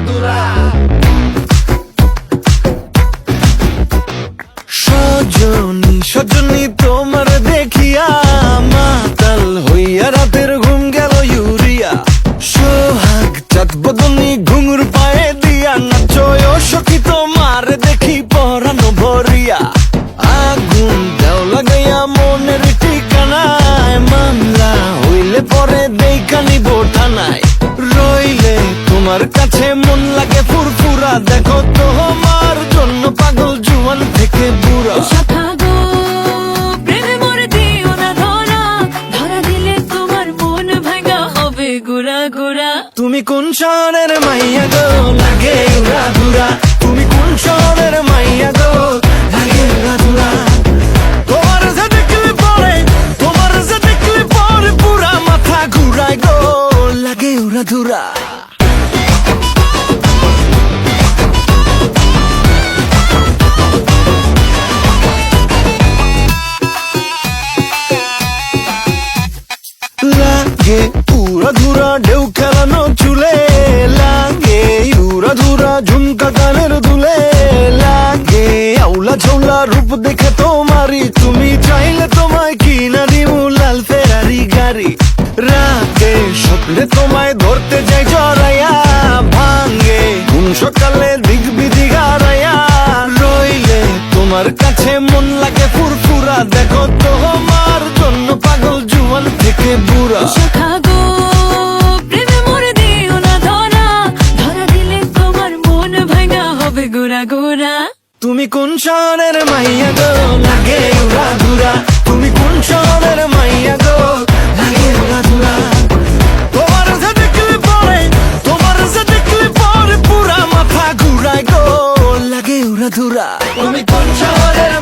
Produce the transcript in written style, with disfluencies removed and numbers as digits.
দুরা। সজনী সজনী তোমার দেখিয়া মাতাল হইয়া রাতের ঘুম গেল ইউরিয়া। সোহাগ চাঁদ বদনী ঘুঙুর পায়ে দিয়া নাচয় সখী তোমার দেখি পরানো ভরিয়া। আগুন দেও লাগাইয়া মনের ঠিকানায়, মামলা হইলে পরে দেখা নিব থানায়। রইলে তোমার কাছে মন লাগে ফুরফুরা, দেখো তোমার জন্য পাগল জুয়ান থেকে বুড়া। শাখা গো প্রেমে মোর দিও না ধরা, ধরা দিলে তোমার মন ভাঙা হবে গুড়া গুড়া। তুমি কোন শহরের মাইয়া গো লাগে উড়া ধুরা, তুমি কোন শহরের মাইয়া গো লাগে উড়া ধুরা। তোমার যে দেখলে পরে, তোমার যে দেখলে পরে পুরা মাথা ঘুরায় গো লাগে উড়া ধুরা। লাগে উড়া ধুরা ঢেউ খেলানো চুলে, লাগে উড়া ধুরা ঝুমকা গানের দুলে, লাগে আউলা ঝৌলা রূপ দেখে তোমারি, তুমি চাইলে তোমায় কিনা দিব লাল ফেরারি গাড়ি। রাতে স্বপ্নে তোমায় ধরতে যাই জড়াইয়া, ভাঙ্গে ঘুম সকালে দিক বিধি হারাইয়া। রইলে তোমার কাছে মন লাগে ফুরফুরা, দেখো তোমার জন্য পাগল জুয়ান থেকে বুড়া। শাখা গো প্রেমে মোর দিও না ধরা, ধরা দিলে তোমার মন ভাঙা হবে গুড়া গুড়া। তুমি কোন শহরের মাইয়া গো লাগে উড়া ধুরা, তুমি কোন শহরের মাইয়া গো লাগে উড়া ধুরা। তোমার যে দেখলে পরে, তোমার যে দেখলে পরে পুরা মাথা ঘুরায় গো লাগে উড়া ধুরা। তুমি কোন শহরের